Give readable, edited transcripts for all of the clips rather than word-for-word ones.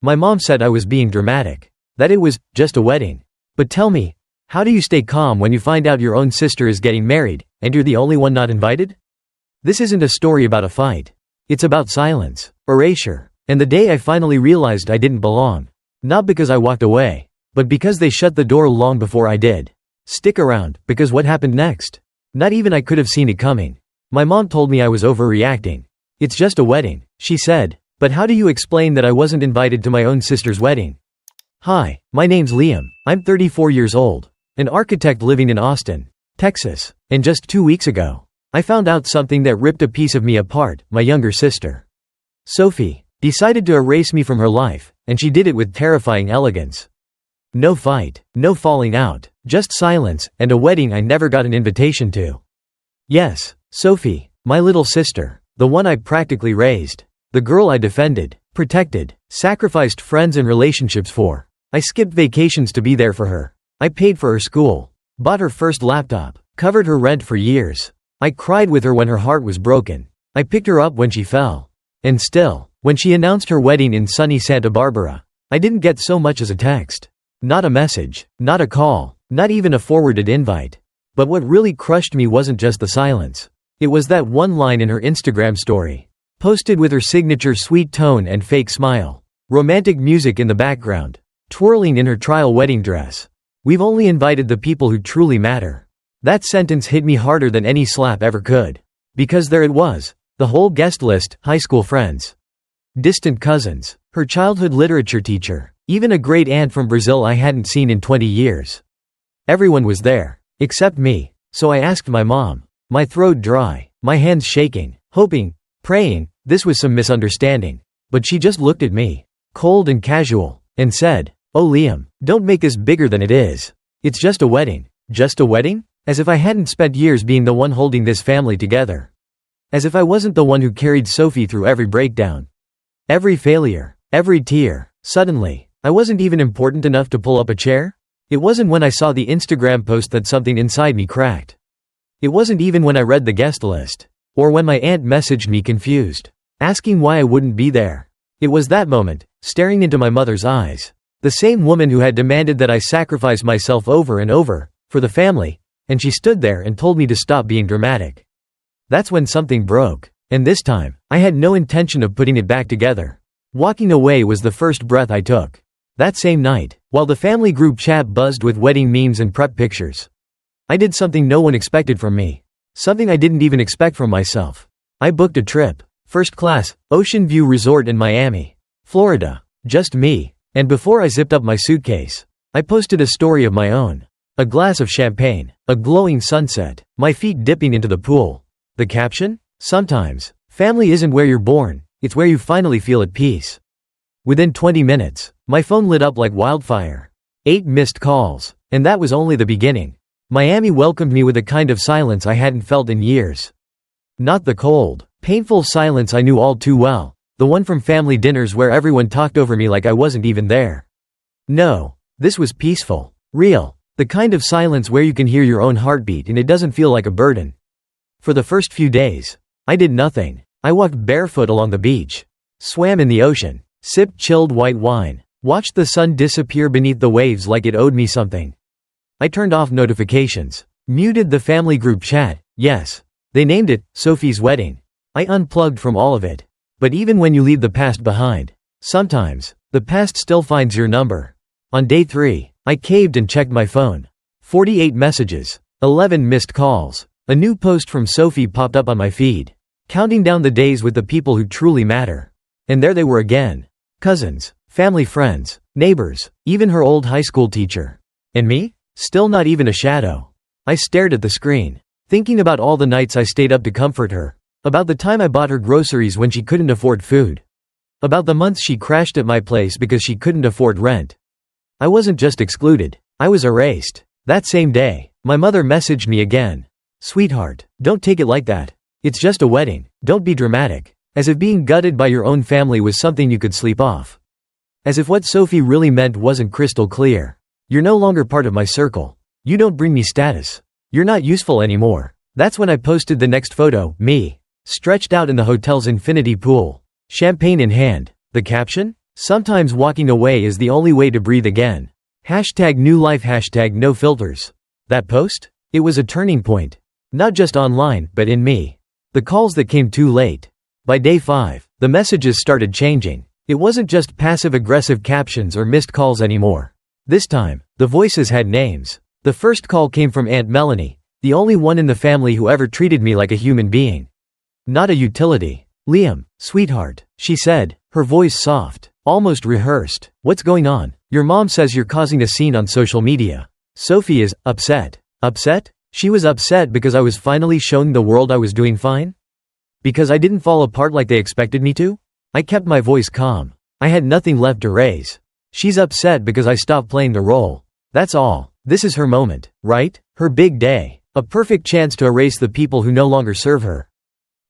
My mom said I was being dramatic. That it was just a wedding. But tell me, how do you stay calm when you find out your own sister is getting married, and you're the only one not invited? This isn't a story about a fight. It's about silence, erasure, and the day I finally realized I didn't belong. Not because I walked away, but because they shut the door long before I did. Stick around, because what happened next? Not even I could have seen it coming. My mom told me I was overreacting. It's just a wedding, she said. But how do you explain that I wasn't invited to my own sister's wedding? Hi, my name's Liam. I'm 34 years old. An architect living in Austin, Texas. And just 2 weeks ago, I found out something that ripped a piece of me apart. My younger sister, Sophie, decided to erase me from her life, and she did it with terrifying elegance. No fight, no falling out, just silence, and a wedding I never got an invitation to. Yes, Sophie, my little sister, the one I practically raised. The girl I defended, protected, sacrificed friends and relationships for. I skipped vacations to be there for her. I paid for her school, bought her first laptop, covered her rent for years. I cried with her when her heart was broken. I picked her up when she fell. And still, when she announced her wedding in sunny Santa Barbara, I didn't get so much as a text. Not a message, not a call, not even a forwarded invite. But what really crushed me wasn't just the silence. It was that one line in her Instagram story, posted with her signature sweet tone and fake smile. Romantic music in the background, twirling in her trial wedding dress. We've only invited the people who truly matter. That sentence hit me harder than any slap ever could. Because there it was, the whole guest list: high school friends, distant cousins, her childhood literature teacher, even a great aunt from Brazil I hadn't seen in 20 years. Everyone was there, except me. So I asked my mom, my throat dry, my hands shaking, hoping, praying, this was some misunderstanding. But she just looked at me, cold and casual, and said, "Oh Liam, don't make this bigger than it is. It's just a wedding." Just a wedding? As if I hadn't spent years being the one holding this family together. As if I wasn't the one who carried Sophie through every breakdown, every failure, every tear. Suddenly, I wasn't even important enough to pull up a chair? It wasn't when I saw the Instagram post that something inside me cracked. It wasn't even when I read the guest list. Or when my aunt messaged me confused, asking why I wouldn't be there. It was that moment, staring into my mother's eyes. The same woman who had demanded that I sacrifice myself over and over, for the family, and she stood there and told me to stop being dramatic. That's when something broke. And this time, I had no intention of putting it back together. Walking away was the first breath I took. That same night, while the family group chat buzzed with wedding memes and prep pictures, I did something no one expected from me. Something I didn't even expect from myself. I booked a trip, first class, Ocean View Resort in Miami, Florida. Just me. And before I zipped up my suitcase, I posted a story of my own. A glass of champagne, a glowing sunset, my feet dipping into the pool. The caption? Sometimes, family isn't where you're born, it's where you finally feel at peace. Within 20 minutes, my phone lit up like wildfire. 8 missed calls. And that was only the beginning. Miami welcomed me with a kind of silence I hadn't felt in years. Not the cold, painful silence I knew all too well, the one from family dinners where everyone talked over me like I wasn't even there. No, this was peaceful, real, the kind of silence where you can hear your own heartbeat and it doesn't feel like a burden. For the first few days, I did nothing. I walked barefoot along the beach, swam in the ocean, sipped chilled white wine, watched the sun disappear beneath the waves like it owed me something. I turned off notifications, muted the family group chat. Yes, they named it Sophie's wedding. I unplugged from all of it. But even when you leave the past behind, sometimes, the past still finds your number. On day 3, I caved and checked my phone. 48 messages, 11 missed calls. A new post from Sophie popped up on my feed, counting down the days with the people who truly matter. And there they were again. Cousins, family friends, neighbors, even her old high school teacher. And me? Still not even a shadow. I stared at the screen, thinking about all the nights I stayed up to comfort her. About the time I bought her groceries when she couldn't afford food. About the months she crashed at my place because she couldn't afford rent. I wasn't just excluded, I was erased. That same day, my mother messaged me again. "Sweetheart, don't take it like that. It's just a wedding, don't be dramatic." As if being gutted by your own family was something you could sleep off. As if what Sophie really meant wasn't crystal clear. You're no longer part of my circle. You don't bring me status. You're not useful anymore. That's when I posted the next photo, me, stretched out in the hotel's infinity pool, champagne in hand. The caption? Sometimes walking away is the only way to breathe again. Hashtag new life, hashtag no filters. That post? It was a turning point. Not just online, but in me. The calls that came too late. By day 5, the messages started changing. It wasn't just passive-aggressive captions or missed calls anymore. This time, the voices had names. The first call came from Aunt Melanie, the only one in the family who ever treated me like a human being. Not a utility. "Liam, sweetheart," she said, her voice soft, almost rehearsed. "What's going on? Your mom says you're causing a scene on social media. Sophie is upset." Upset? She was upset because I was finally showing the world I was doing fine? Because I didn't fall apart like they expected me to? I kept my voice calm. I had nothing left to raise. She's upset because I stopped playing the role. That's all. This is her moment, right? Her big day. A perfect chance to erase the people who no longer serve her.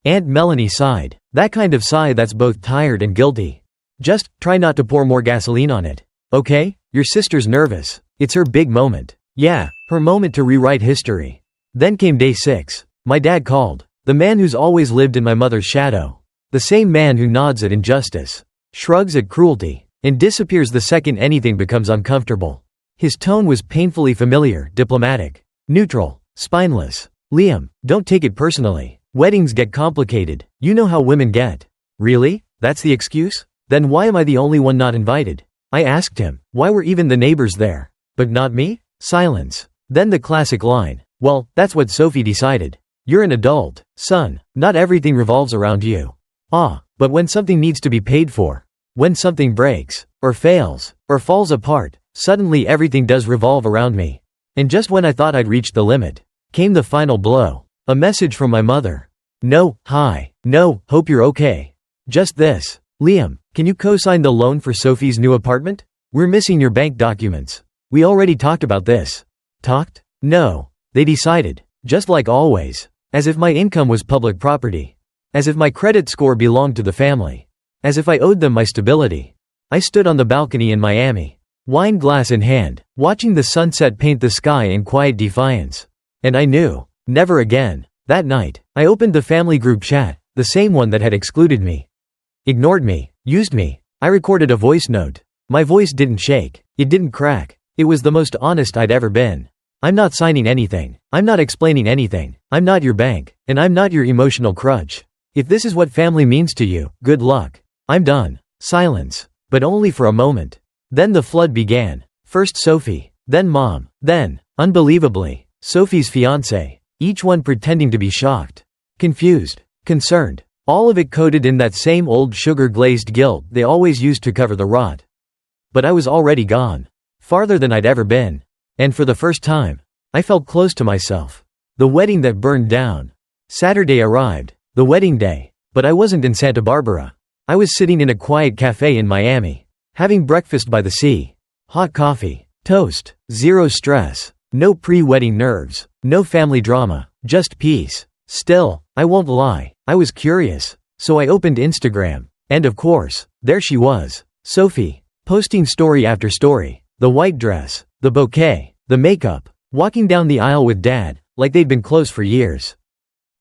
Aunt Melanie sighed. That kind of sigh that's both tired and guilty. "Just try not to pour more gasoline on it. Okay? Your sister's nervous. It's her big moment." Yeah, her moment to rewrite history. Then came day 6. My dad called. The man who's always lived in my mother's shadow. The same man who nods at injustice, shrugs at cruelty, and disappears the second anything becomes uncomfortable. His tone was painfully familiar, diplomatic, neutral, spineless. "Liam, don't take it personally. Weddings get complicated. You know how women get." "Really? That's the excuse? Then why am I the only one not invited?" I asked him. "Why were even the neighbors there? But not me?" Silence. Then the classic line. "Well, that's what Sophie decided. You're an adult, son. Not everything revolves around you." But when something needs to be paid for, when something breaks, or fails, or falls apart, suddenly everything does revolve around me. And just when I thought I'd reached the limit, came the final blow. A message from my mother. "No, hi. No, hope you're okay. Just this. Liam, can you co-sign the loan for Sophie's new apartment? We're missing your bank documents. We already talked about this." Talked? No. They decided. Just like always. As if my income was public property. As if my credit score belonged to the family. As if I owed them my stability. I stood on the balcony in Miami, wine glass in hand, watching the sunset paint the sky in quiet defiance. And I knew. Never again. That night, I opened the family group chat, the same one that had excluded me. Ignored me. Used me. I recorded a voice note. My voice didn't shake. It didn't crack. It was the most honest I'd ever been. "I'm not signing anything. I'm not explaining anything. I'm not your bank. And I'm not your emotional crutch. If this is what family means to you, good luck. I'm done." Silence. But only for a moment. Then the flood began. First Sophie. Then Mom. Then, unbelievably, Sophie's fiancé. Each one pretending to be shocked. Confused. Concerned. All of it coated in that same old sugar-glazed guilt they always used to cover the rot. But I was already gone. Farther than I'd ever been. And for the first time, I felt close to myself. The wedding that burned down. Saturday arrived. The wedding day. But I wasn't in Santa Barbara. I was sitting in a quiet cafe in Miami. Having breakfast by the sea. Hot coffee. Toast. Zero stress. No pre-wedding nerves. No family drama. Just peace. Still, I won't lie, I was curious. So I opened Instagram. And of course, there she was. Sophie. Posting story after story. The white dress. The bouquet. The makeup. Walking down the aisle with Dad, like they'd been close for years.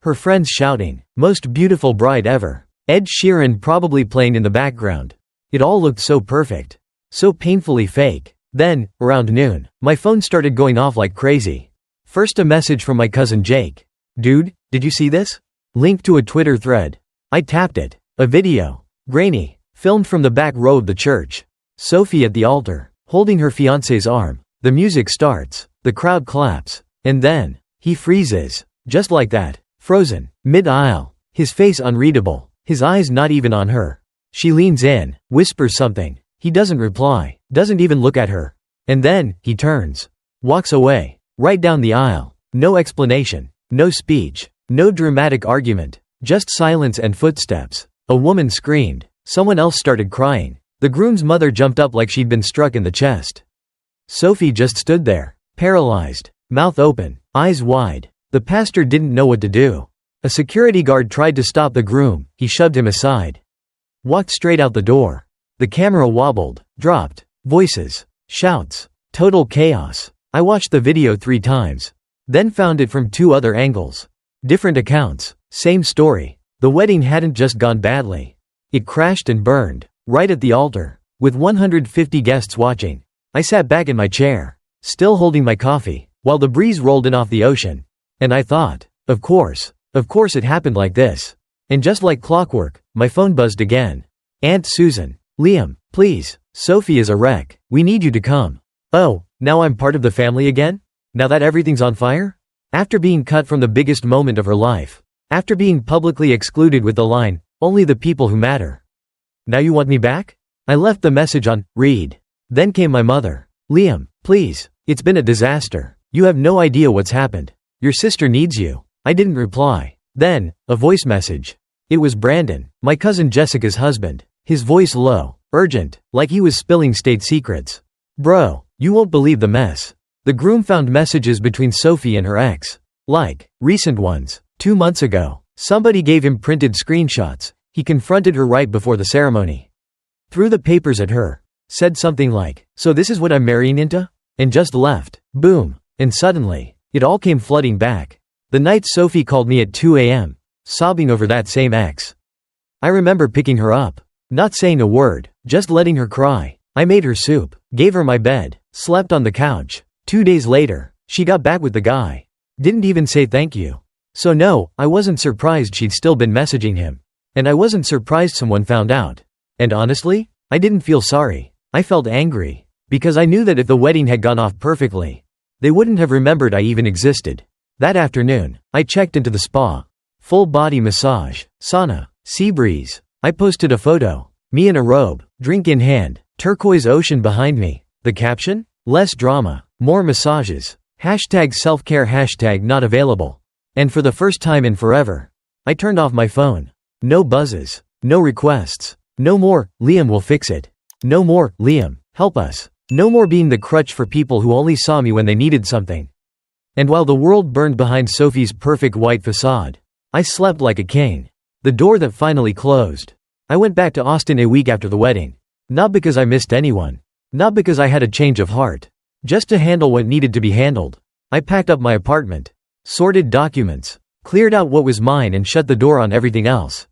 Her friends shouting, "Most beautiful bride ever." Ed Sheeran probably playing in the background. It all looked so perfect. So painfully fake. Then, around noon, my phone started going off like crazy. First a message from my cousin Jake. "Dude, did you see this?" Link to a Twitter thread. I tapped it. A video. Grainy. Filmed from the back row of the church. Sophie at the altar, holding her fiancé's arm. The music starts. The crowd claps. And then, he freezes. Just like that. Frozen. Mid-aisle. His face unreadable. His eyes not even on her. She leans in, whispers something. He doesn't reply. Doesn't even look at her. And then, he turns. Walks away. Right down the aisle. No explanation. No speech. No dramatic argument. Just silence and footsteps. A woman screamed. Someone else started crying. The groom's mother jumped up like she'd been struck in the chest. Sophie just stood there. Paralyzed. Mouth open. Eyes wide. The pastor didn't know what to do. A security guard tried to stop the groom. He shoved him aside. Walked straight out the door. The camera wobbled. Dropped. Voices. Shouts. Total chaos. I watched the video 3 times. Then found it from 2 other angles. Different accounts. Same story. The wedding hadn't just gone badly. It crashed and burned. Right at the altar. With 150 guests watching, I sat back in my chair, still holding my coffee, while the breeze rolled in off the ocean. And I thought, of course it happened like this. And just like clockwork, my phone buzzed again. Aunt Susan. Liam, please, Sophie is a wreck. We need you to come. Oh, now I'm part of the family again? Now that everything's on fire? After being cut from the biggest moment of her life. After being publicly excluded with the line, only the people who matter. Now you want me back? I left the message on read. Then came my mother. Liam, please, it's been a disaster. You have no idea what's happened. Your sister needs you. I didn't reply. Then, a voice message. It was Brandon, my cousin Jessica's husband. His voice low, urgent, like he was spilling state secrets. Bro, you won't believe the mess. The groom found messages between Sophie and her ex. Like, recent ones. 2 months ago, somebody gave him printed screenshots. He confronted her right before the ceremony. Threw the papers at her. Said something like, so this is what I'm marrying into? And just left. Boom. And suddenly, it all came flooding back. The night Sophie called me at 2 a.m., sobbing over that same ex. I remember picking her up. Not saying a word, just letting her cry. I made her soup, gave her my bed, slept on the couch. 2 days later, she got back with the guy. Didn't even say thank you. So no, I wasn't surprised she'd still been messaging him. And I wasn't surprised someone found out. And honestly, I didn't feel sorry. I felt angry. Because I knew that if the wedding had gone off perfectly, they wouldn't have remembered I even existed. That afternoon, I checked into the spa. Full body massage, sauna, sea breeze. I posted a photo. Me in a robe, drink in hand, turquoise ocean behind me. The caption? Less drama, more massages. Hashtag self-care, hashtag not available. And for the first time in forever, I turned off my phone. No buzzes. No requests. No more, Liam will fix it. No more, Liam, help us. No more being the crutch for people who only saw me when they needed something. And while the world burned behind Sophie's perfect white facade, I slept like a king. The door that finally closed. I went back to Austin a week after the wedding. Not because I missed anyone. Not because I had a change of heart. Just to handle what needed to be handled. I packed up my apartment. Sorted documents. Cleared out what was mine and shut the door on everything else.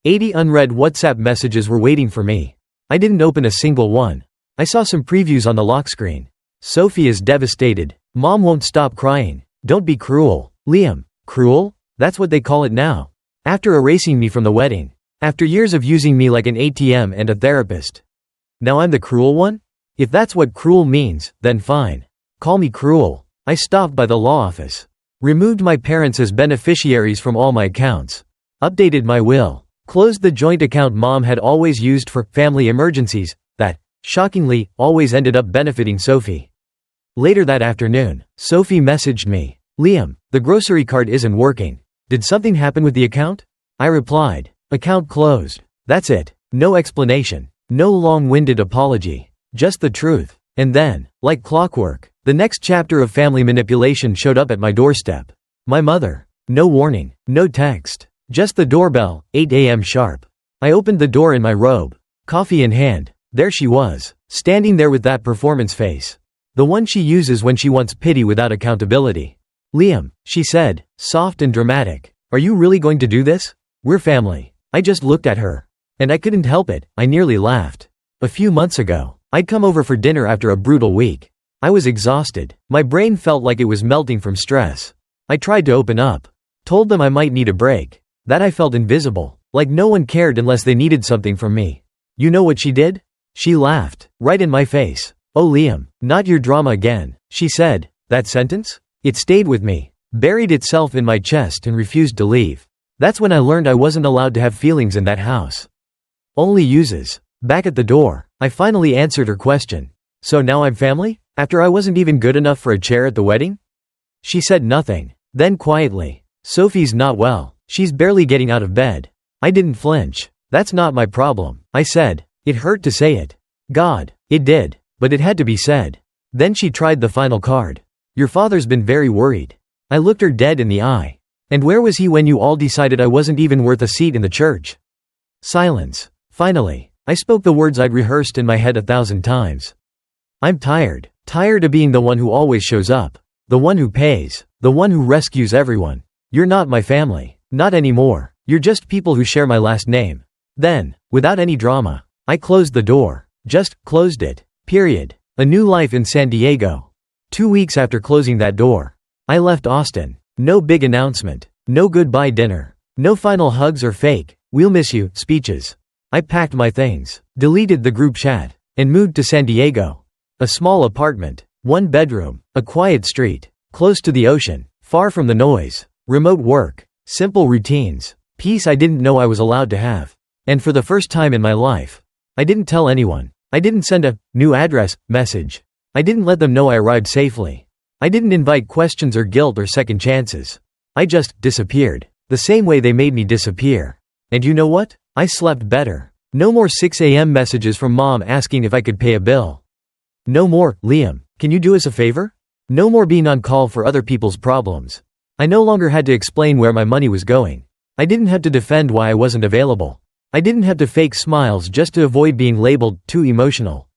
80 unread WhatsApp messages were waiting for me. I didn't open a single one. I saw some previews on the lock screen. Sophie is devastated. Mom won't stop crying. Don't be cruel. Liam, cruel? That's what they call it now. After erasing me from the wedding. After years of using me like an ATM and a therapist. Now I'm the cruel one? If that's what cruel means, then fine. Call me cruel. I stopped by the law office. Removed my parents as beneficiaries from all my accounts. Updated my will. Closed the joint account Mom had always used for family emergencies, that, shockingly, always ended up benefiting Sophie. Later that afternoon, Sophie messaged me. Liam, the grocery cart isn't working. Did something happen with the account? I replied. Account closed. That's it. No explanation. No long-winded apology. Just the truth. And then, like clockwork, the next chapter of family manipulation showed up at my doorstep. My mother. No warning. No text. Just the doorbell, 8 a.m. sharp. I opened the door in my robe. Coffee in hand. There she was, standing there with that performance face. The one she uses when she wants pity without accountability. Liam, she said, soft and dramatic. Are you really going to do this? We're family. I just looked at her. And I couldn't help it, I nearly laughed. A few months ago, I'd come over for dinner after a brutal week. I was exhausted. My brain felt like it was melting from stress. I tried to open up. Told them I might need a break. That I felt invisible. Like no one cared unless they needed something from me. You know what she did? She laughed. Right in my face. Oh Liam, not your drama again, she said. That sentence? It stayed with me. Buried itself in my chest and refused to leave. That's when I learned I wasn't allowed to have feelings in that house. Only uses. Back at the door, I finally answered her question. So now I'm family? After I wasn't even good enough for a chair at the wedding? She said nothing. Then quietly. Sophie's not well. She's barely getting out of bed. I didn't flinch. That's not my problem, I said. It hurt to say it. God, it did. But it had to be said. Then she tried the final card. Your father's been very worried. I looked her dead in the eye. And where was he when you all decided I wasn't even worth a seat in the church? Silence. Finally, I spoke the words I'd rehearsed in my head 1,000 times. I'm tired. Tired of being the one who always shows up. The one who pays. The one who rescues everyone. You're not my family. Not anymore. You're just people who share my last name. Then, without any drama, I closed the door. Just closed it. Period. A new life in San Diego. 2 weeks after closing that door, I left Austin. No big announcement. No goodbye dinner. No final hugs or fake "we'll miss you" speeches. I packed my things, deleted the group chat, and moved to San Diego. A small apartment, 1 bedroom, a quiet street, close to the ocean, far from the noise, remote work, simple routines, peace I didn't know I was allowed to have. And for the first time in my life, I didn't tell anyone. I didn't send a "new address" message. I didn't let them know I arrived safely. I didn't invite questions or guilt or second chances. I just disappeared, the same way they made me disappear. And you know what? I slept better. No more 6 a.m. messages from mom asking if I could pay a bill. No more "Liam, can you do us a favor?" No more being on call for other people's problems. I no longer had to explain where my money was going. I didn't have to defend why I wasn't available. I didn't have to fake smiles just to avoid being labeled too emotional.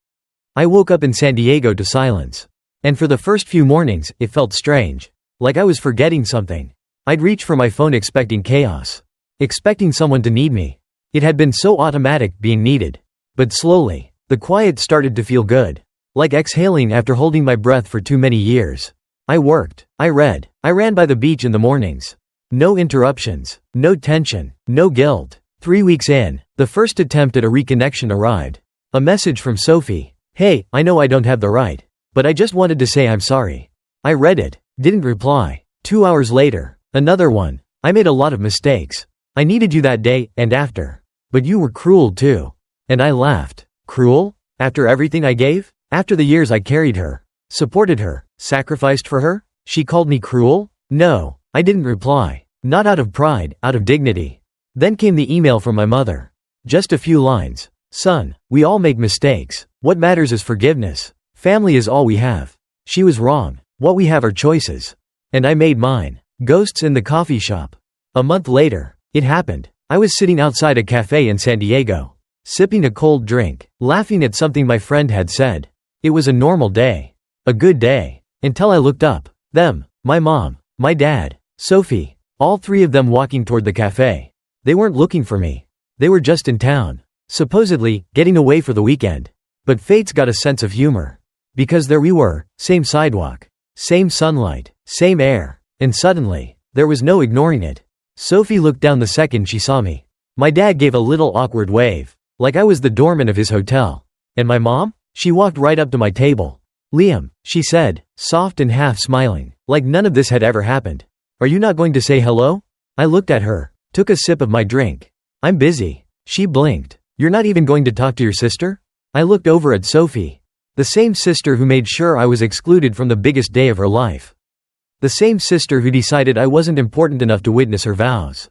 I woke up in San Diego to silence. And for the first few mornings, it felt strange. Like I was forgetting something. I'd reach for my phone expecting chaos. Expecting someone to need me. It had been so automatic being needed. But slowly, the quiet started to feel good. Like exhaling after holding my breath for too many years. I worked. I read. I ran by the beach in the mornings. No interruptions. No tension. No guilt. 3 weeks in, the first attempt at a reconnection arrived. A message from Sophie. "Hey, I know I don't have the right, but I just wanted to say I'm sorry." I read it. Didn't reply. 2 hours later, another one. "I made a lot of mistakes. I needed you that day and after. But you were cruel too." And I laughed. Cruel? After everything I gave? After the years I carried her, supported her, sacrificed for her? She called me cruel? No, I didn't reply. Not out of pride, out of dignity. Then came the email from my mother. Just a few lines. "Son, we all make mistakes. What matters is forgiveness. Family is all we have." She was wrong. What we have are choices. And I made mine. Ghosts in the coffee shop. A month later, it happened. I was sitting outside a cafe in San Diego, sipping a cold drink, laughing at something my friend had said. It was a normal day. A good day. Until I looked up. Them. My mom. My dad. Sophie. All 3 of them walking toward the cafe. They weren't looking for me. They were just in town. Supposedly, getting away for the weekend. But fate's got a sense of humor. Because there we were, same sidewalk. Same sunlight. Same air. And suddenly, there was no ignoring it. Sophie looked down the second she saw me. My dad gave a little awkward wave. Like I was the doorman of his hotel. And my mom? She walked right up to my table. "Liam," she said, soft and half smiling, like none of this had ever happened. "Are you not going to say hello?" I looked at her, took a sip of my drink. "I'm busy." She blinked. "You're not even going to talk to your sister?" I looked over at Sophie. The same sister who made sure I was excluded from the biggest day of her life. The same sister who decided I wasn't important enough to witness her vows.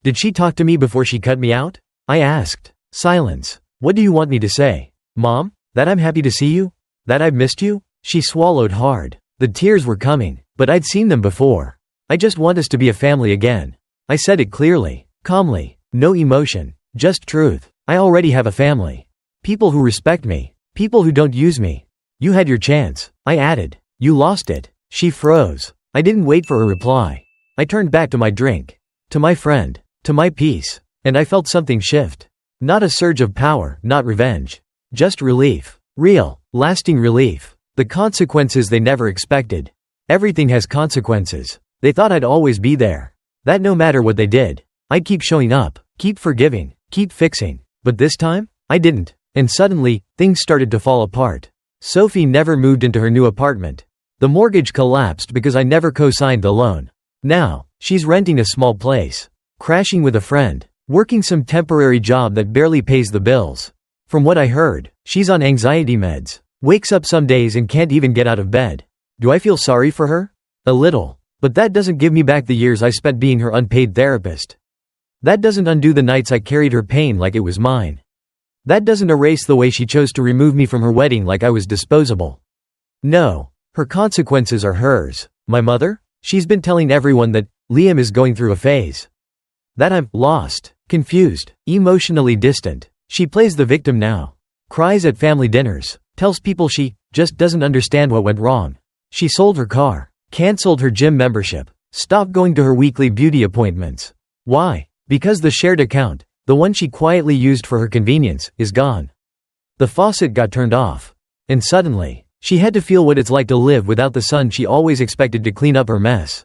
Did she talk to me before she cut me out? I asked. Silence. "What do you want me to say? Mom? That I'm happy to see you? That I've missed you?" She swallowed hard. The tears were coming, but I'd seen them before. "I just want us to be a family again." I said it clearly, calmly, no emotion, just truth. I already have a family. People who respect me. People who don't use me. "You had your chance," I added. "You lost it." She froze. I didn't wait for a reply. I turned back to my drink. To my friend. To my peace. And I felt something shift. Not a surge of power, not revenge. Just relief. Real, lasting relief. The consequences they never expected. Everything has consequences. They thought I'd always be there. That no matter what they did, I'd keep showing up, keep forgiving, keep fixing. But this time, I didn't. And suddenly, things started to fall apart. Sophie never moved into her new apartment. The mortgage collapsed because I never co-signed the loan. Now, she's renting a small place. Crashing with a friend. Working some temporary job that barely pays the bills. From what I heard, she's on anxiety meds. Wakes up some days and can't even get out of bed. Do I feel sorry for her? A little. But that doesn't give me back the years I spent being her unpaid therapist. That doesn't undo the nights I carried her pain like it was mine. That doesn't erase the way she chose to remove me from her wedding like I was disposable. No. Her consequences are hers. My mother? She's been telling everyone that Liam is going through a phase. That I'm lost, confused, emotionally distant. She plays the victim now. Cries at family dinners. Tells people she just doesn't understand what went wrong. She sold her car. Cancelled her gym membership. Stopped going to her weekly beauty appointments. Why? Because the shared account, the one she quietly used for her convenience, is gone. The faucet got turned off. And suddenly, she had to feel what it's like to live without the son she always expected to clean up her mess.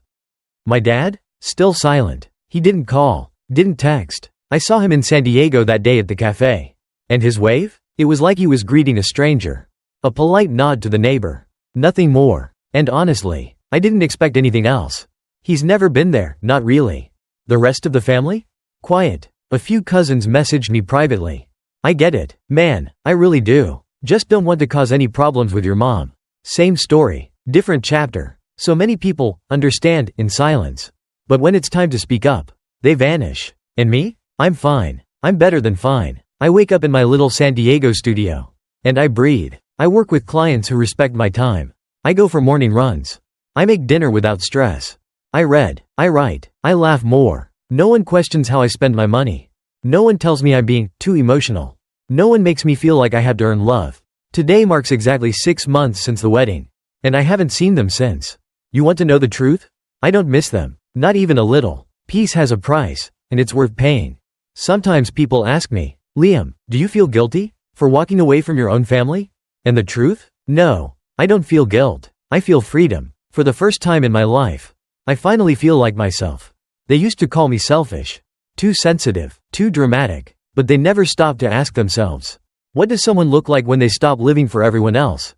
My dad? Still silent. He didn't call, didn't text. I saw him in San Diego that day at the cafe. And his wave? It was like he was greeting a stranger. A polite nod to the neighbor. Nothing more. And honestly, I didn't expect anything else. He's never been there, not really. The rest of the family? Quiet. A few cousins messaged me privately. I get it, man, I really do. Just don't want to cause any problems with your mom. Same story, different chapter. So many people understand in silence. But when it's time to speak up, they vanish. And me? I'm fine. I'm better than fine. I wake up in my little San Diego studio. And I breathe. I work with clients who respect my time. I go for morning runs. I make dinner without stress. I read. I write. I laugh more. No one questions how I spend my money. No one tells me I'm being too emotional. No one makes me feel like I have to earn love. Today marks exactly 6 months since the wedding. And I haven't seen them since. You want to know the truth? I don't miss them. Not even a little. Peace has a price, and it's worth paying. Sometimes people ask me, Liam, do you feel guilty for walking away from your own family? And the truth? No. I don't feel guilt. I feel freedom. For the first time in my life, I finally feel like myself. They used to call me selfish. Too sensitive. Too dramatic. But they never stopped to ask themselves, what does someone look like when they stop living for everyone else?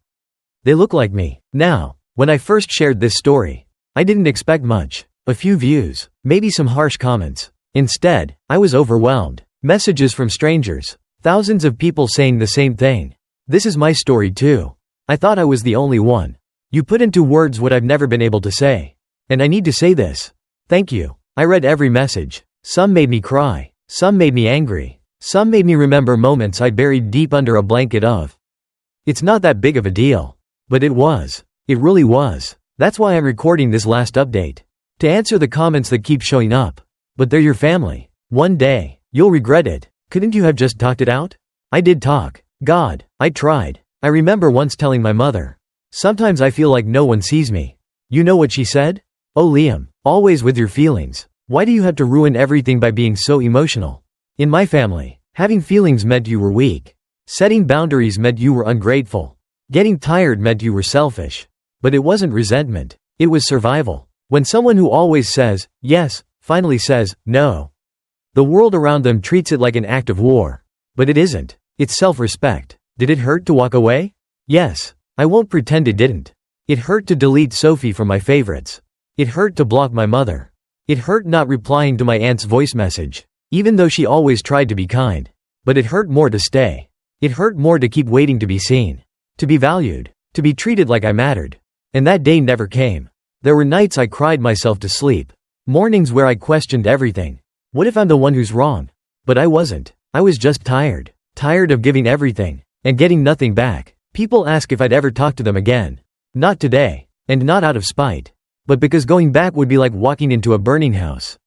They look like me. Now, when I first shared this story, I didn't expect much. A few views. Maybe some harsh comments. Instead, I was overwhelmed. Messages from strangers. Thousands of people saying the same thing. This is my story too. I thought I was the only one. You put into words what I've never been able to say. And I need to say this. Thank you. I read every message. Some made me cry. Some made me angry. Some made me remember moments I buried deep under a blanket of. It's not that big of a deal. But it was. It really was. That's why I'm recording this last update. To answer the comments that keep showing up. But they're your family. One day, you'll regret it. Couldn't you have just talked it out? I did talk. God, I tried. I remember once telling my mother. Sometimes I feel like no one sees me. You know what she said? Oh Liam, always with your feelings. Why do you have to ruin everything by being so emotional? In my family, having feelings meant you were weak. Setting boundaries meant you were ungrateful. Getting tired meant you were selfish. But it wasn't resentment. It was survival. When someone who always says, yes, finally says, no. The world around them treats it like an act of war. But it isn't. It's self-respect. Did it hurt to walk away? Yes. I won't pretend it didn't. It hurt to delete Sophie from my favorites. It hurt to block my mother. It hurt not replying to my aunt's voice message, even though she always tried to be kind. But it hurt more to stay. It hurt more to keep waiting to be seen. To be valued. To be treated like I mattered. And that day never came. There were nights I cried myself to sleep. Mornings where I questioned everything. What if I'm the one who's wrong? But I wasn't. I was just tired. Tired of giving everything and getting nothing back. People ask if I'd ever talk to them again. Not today. And not out of spite. But because going back would be like walking into a burning house.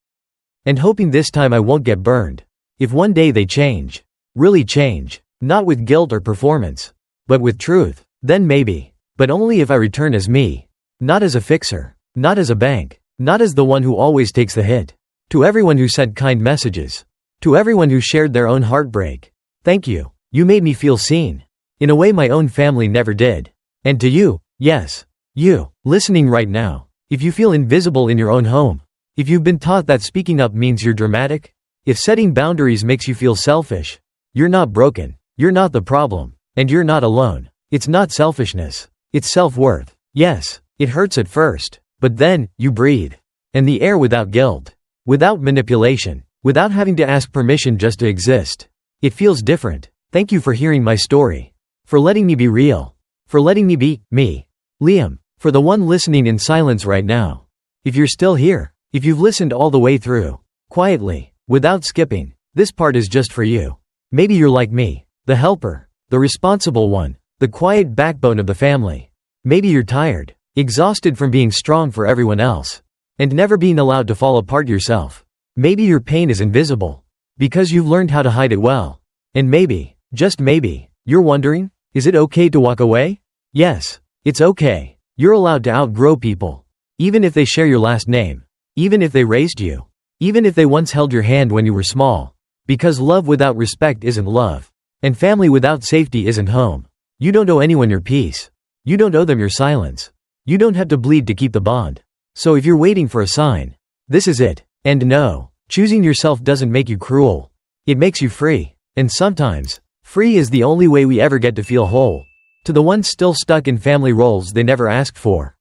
And hoping this time I won't get burned. If one day they change. Really change. Not with guilt or performance. But with truth. Then maybe. But only if I return as me. Not as a fixer. Not as a bank. Not as the one who always takes the hit. To everyone who sent kind messages. To everyone who shared their own heartbreak. Thank you. You made me feel seen. In a way my own family never did. And to you, yes. You, listening right now. If you feel invisible in your own home. If you've been taught that speaking up means you're dramatic. If setting boundaries makes you feel selfish. You're not broken. You're not the problem. And you're not alone. It's not selfishness. It's self-worth. Yes, it hurts at first. But then, you breathe. And the air without guilt. Without manipulation. Without having to ask permission just to exist. It feels different. Thank you for hearing my story. For letting me be real. For letting me be, me. Liam. For the one listening in silence right now. If you're still here. If you've listened all the way through. Quietly. Without skipping. This part is just for you. Maybe you're like me. The helper. The responsible one. The quiet backbone of the family. Maybe you're tired. Exhausted from being strong for everyone else. And never being allowed to fall apart yourself. Maybe your pain is invisible. Because you've learned how to hide it well. And maybe, just maybe, you're wondering, is it okay to walk away? Yes, it's okay. You're allowed to outgrow people. Even if they share your last name. Even if they raised you. Even if they once held your hand when you were small. Because love without respect isn't love. And family without safety isn't home. You don't owe anyone your peace. You don't owe them your silence. You don't have to bleed to keep the bond. So if you're waiting for a sign, this is it. And no, choosing yourself doesn't make you cruel. It makes you free. And sometimes, free is the only way we ever get to feel whole. To the ones still stuck in family roles they never asked for,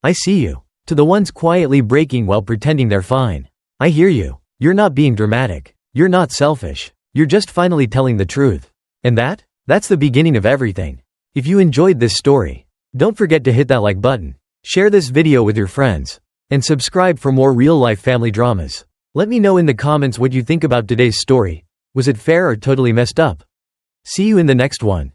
I see you. To the ones quietly breaking while pretending they're fine, I hear you. You're not being dramatic. You're not selfish. You're just finally telling the truth. And that's the beginning of everything. If you enjoyed this story, don't forget to hit that like button, share this video with your friends, and subscribe for more real-life family dramas. Let me know in the comments what you think about today's story. Was it fair or totally messed up? See you in the next one.